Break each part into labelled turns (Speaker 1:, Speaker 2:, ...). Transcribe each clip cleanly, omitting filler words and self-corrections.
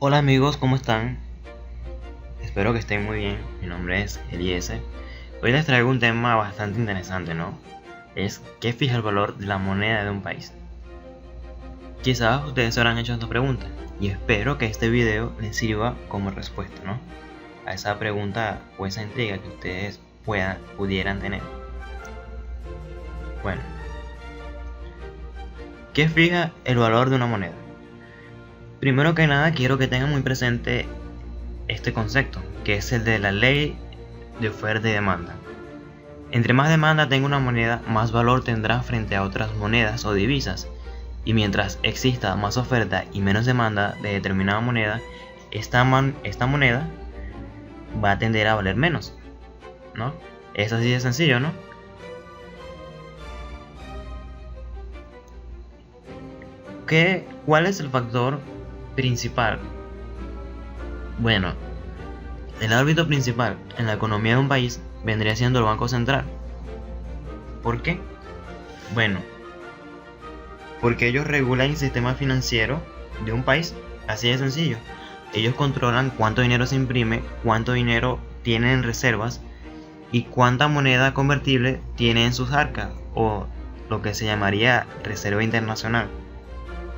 Speaker 1: Hola amigos, ¿cómo están? Espero que estén muy bien. Mi nombre es Eliezer. Hoy les traigo un tema bastante interesante, ¿no? Es ¿qué fija el valor de la moneda de un país? Quizás ustedes se habrán hecho esta pregunta y espero que este video les sirva como respuesta, ¿no? A esa pregunta o esa intriga que ustedes pudieran tener. Bueno, ¿qué fija el valor de una moneda? Primero que nada quiero que tengan muy presente este concepto, que es el de la ley de oferta y demanda. Entre más demanda tenga una moneda, más valor tendrá frente a otras monedas o divisas, y mientras exista más oferta y menos demanda de determinada moneda, esta moneda va a tender a valer menos, ¿no? Es así de sencillo, ¿no? ¿Cuál es el factor principal? Bueno, el árbitro principal en la economía de un país vendría siendo el Banco Central. ¿Por qué? Bueno, porque ellos regulan el sistema financiero de un país, así de sencillo. Ellos controlan cuánto dinero se imprime, cuánto dinero tienen en reservas y cuánta moneda convertible tiene en sus arcas, o lo que se llamaría reserva internacional,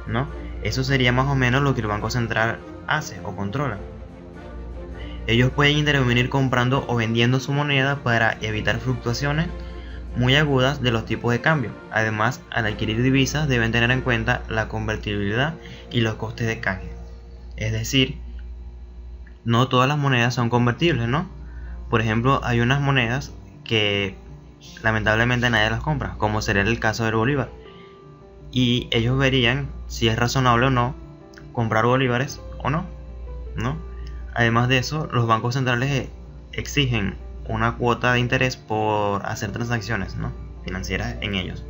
Speaker 1: ¿no? Eso sería más o menos lo que el Banco Central hace o controla. Ellos pueden intervenir comprando o vendiendo su moneda para evitar fluctuaciones muy agudas de los tipos de cambio. Además, al adquirir divisas deben tener en cuenta la convertibilidad y los costes de canje. Es decir, no todas las monedas son convertibles, ¿no? Por ejemplo, hay unas monedas que lamentablemente nadie las compra, como sería el caso del bolívar. Y ellos verían si es razonable o no comprar bolívares o no, ¿no? Además de eso, los bancos centrales exigen una cuota de interés por hacer transacciones, ¿no?, financieras en ellos.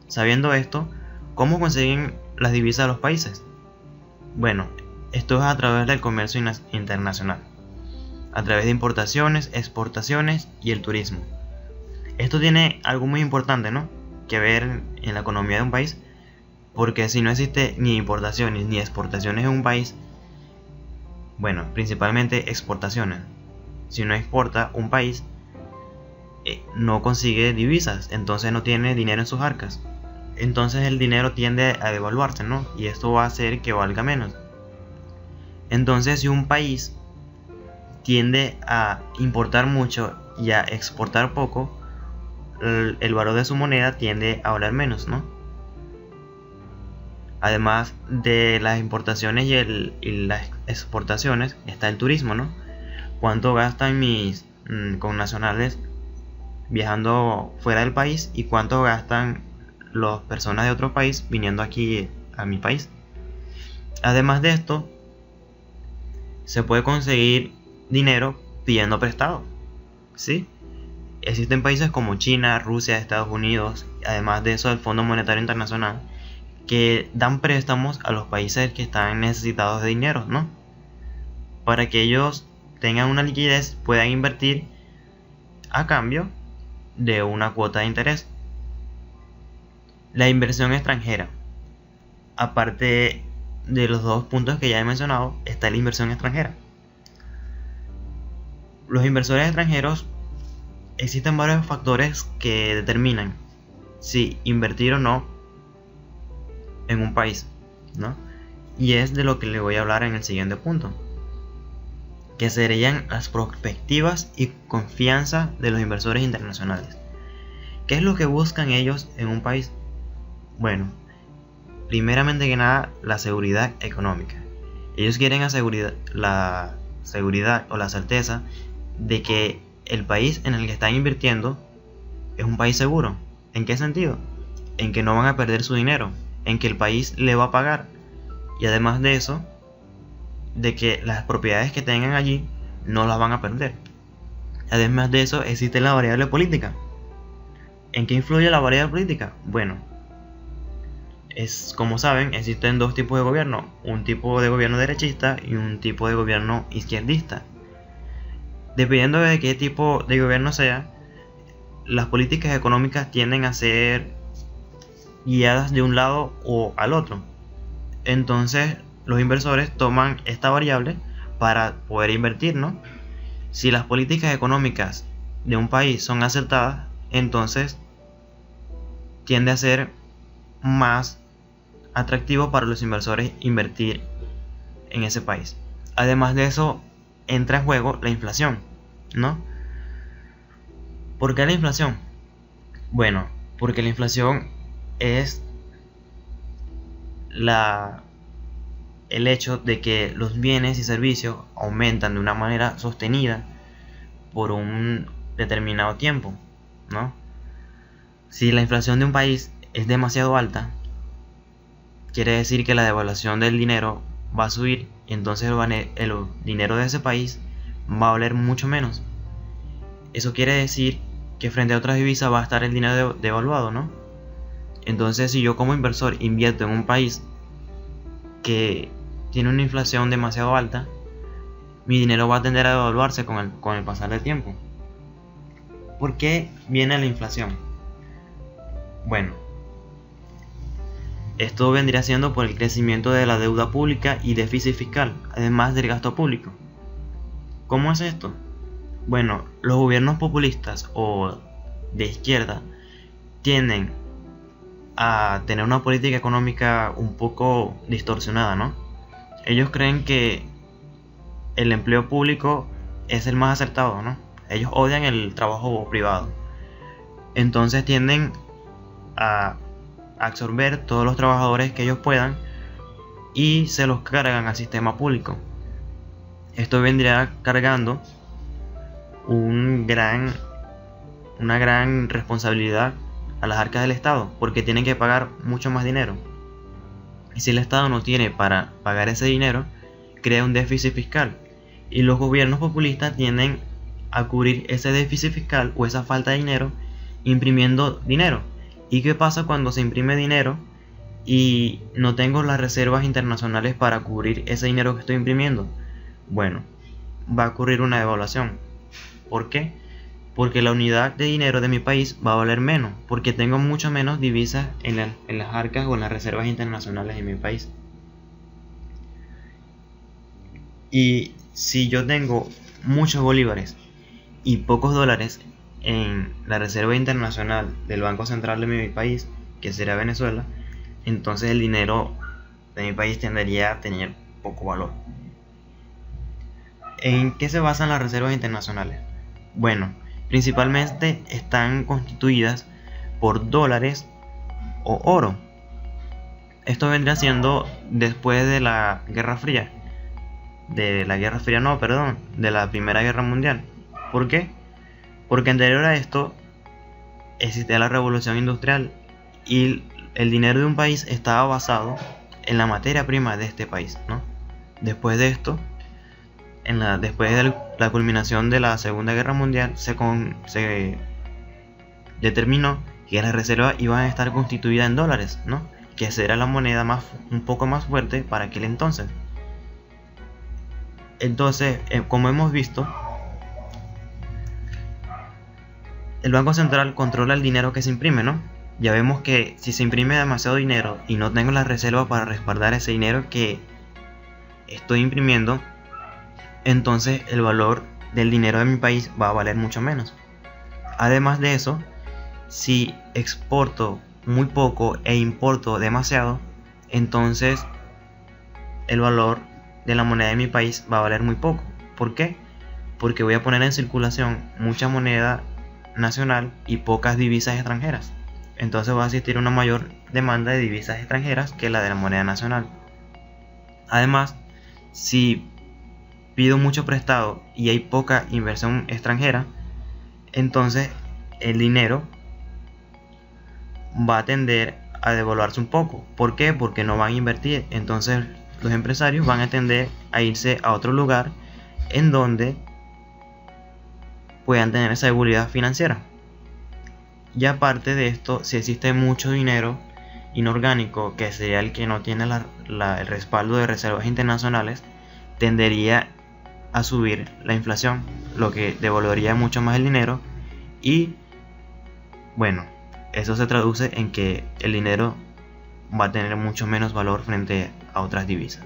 Speaker 1: Sabiendo esto, ¿cómo consiguen las divisas de los países? Bueno, esto es a través del comercio internacional, a través de importaciones, exportaciones y el turismo. Esto tiene algo muy importante, ¿no?, que ver en la economía de un país, porque si no existe ni importaciones ni exportaciones en un país, bueno, principalmente exportaciones. Si no exporta un país, no consigue divisas, entonces no tiene dinero en sus arcas. Entonces el dinero tiende a devaluarse, ¿no? Y esto va a hacer que valga menos. Entonces si un país tiende a importar mucho y a exportar poco, el valor de su moneda tiende a valer menos, ¿no? Además de las importaciones y las exportaciones, está el turismo, ¿no? ¿Cuánto gastan mis connacionales viajando fuera del país y cuánto gastan las personas de otro país viniendo aquí a mi país? Además de esto, se puede conseguir dinero pidiendo prestado, ¿sí? Existen países como China, Rusia, Estados Unidos, además de eso el Fondo Monetario Internacional, que dan préstamos a los países que están necesitados de dinero, ¿no? Para que ellos tengan una liquidez, puedan invertir a cambio de una cuota de interés. La inversión extranjera, aparte de los dos puntos que ya he mencionado, está la inversión extranjera. Los inversores extranjeros, existen varios factores que determinan si invertir o no en un país, ¿no? Y es de lo que le voy a hablar en el siguiente punto, que serían las perspectivas y confianza de los inversores internacionales. ¿Qué es lo que buscan ellos en un país? Bueno, primeramente que nada, la seguridad económica. Ellos quieren la seguridad o la certeza de que el país en el que están invirtiendo es un país seguro. ¿En qué sentido? En que no van a perder su dinero, en que el país le va a pagar, y además de eso, de que las propiedades que tengan allí no las van a perder. Además de eso, existe la variable política. ¿En qué influye la variable política? Bueno, como saben, existen dos tipos de gobierno, un tipo de gobierno derechista y un tipo de gobierno izquierdista. Dependiendo de qué tipo de gobierno sea, las políticas económicas tienden a ser guiadas de un lado o al otro. Entonces los inversores toman esta variable para poder invertir, ¿no? Si las políticas económicas de un país son acertadas, entonces tiende a ser más atractivo para los inversores invertir en ese país. Además de eso, entra en juego la inflación, ¿no? ¿Por qué la inflación? Bueno, porque la inflación es el hecho de que los bienes y servicios aumentan de una manera sostenida por un determinado tiempo, ¿no? Si la inflación de un país es demasiado alta, quiere decir que la devaluación del dinero va a subir y entonces el dinero de ese país va a valer mucho menos. Eso quiere decir que frente a otras divisas va a estar el dinero devaluado, ¿no? Entonces, si yo como inversor invierto en un país que tiene una inflación demasiado alta, mi dinero va a tender a devaluarse con el pasar del tiempo. ¿Por qué viene la inflación? Bueno, esto vendría siendo por el crecimiento de la deuda pública y déficit fiscal, además del gasto público. ¿Cómo es esto? Bueno, los gobiernos populistas o de izquierda tienden a tener una política económica un poco distorsionada, ¿no? Ellos creen que el empleo público es el más acertado, ¿no? Ellos odian el trabajo privado. Entonces tienden a absorber todos los trabajadores que ellos puedan y se los cargan al sistema público. Esto vendría cargando una gran responsabilidad a las arcas del Estado, porque tienen que pagar mucho más dinero. Y si el Estado no tiene para pagar ese dinero, crea un déficit fiscal. Y los gobiernos populistas tienden a cubrir ese déficit fiscal o esa falta de dinero imprimiendo dinero. ¿Y qué pasa cuando se imprime dinero y no tengo las reservas internacionales para cubrir ese dinero que estoy imprimiendo? Bueno, va a ocurrir una devaluación. ¿Por qué? Porque la unidad de dinero de mi país va a valer menos, porque tengo mucho menos divisas en las arcas o en las reservas internacionales de mi país. Y si yo tengo muchos bolívares y pocos dólares en la reserva internacional del Banco Central de mi país, que será Venezuela, entonces el dinero de mi país tendería a tener poco valor. ¿En qué se basan las reservas internacionales? Bueno, principalmente están constituidas por dólares o oro. Esto vendría siendo después de la Guerra Fría. De la Primera Guerra Mundial. ¿Por qué? Porque anterior a esto existía la Revolución Industrial y el dinero de un país estaba basado en la materia prima de este país, ¿no? Después de esto, después de la culminación de la Segunda Guerra Mundial, se determinó que las reservas iban a estar constituidas en dólares, ¿no? Que esa era la moneda un poco más fuerte para aquel entonces. Entonces, como hemos visto, el Banco Central controla el dinero que se imprime, ¿no? Ya vemos que si se imprime demasiado dinero y no tengo la reserva para respaldar ese dinero que estoy imprimiendo, entonces el valor del dinero de mi país va a valer mucho menos. Además de eso, si exporto muy poco e importo demasiado, entonces el valor de la moneda de mi país va a valer muy poco. ¿Por qué? Porque voy a poner en circulación mucha moneda nacional y pocas divisas extranjeras. Entonces va a existir una mayor demanda de divisas extranjeras que la de la moneda nacional. Además, si pido mucho prestado y hay poca inversión extranjera, entonces el dinero va a tender a devaluarse un poco. ¿Por qué? Porque no van a invertir. Entonces los empresarios van a tender a irse a otro lugar en donde puedan tener esa seguridad financiera. Y aparte de esto, si existe mucho dinero inorgánico, que sería el que no tiene el respaldo de reservas internacionales, tendería a subir la inflación, lo que devaluaría mucho más el dinero. Y bueno, eso se traduce en que el dinero va a tener mucho menos valor frente a otras divisas.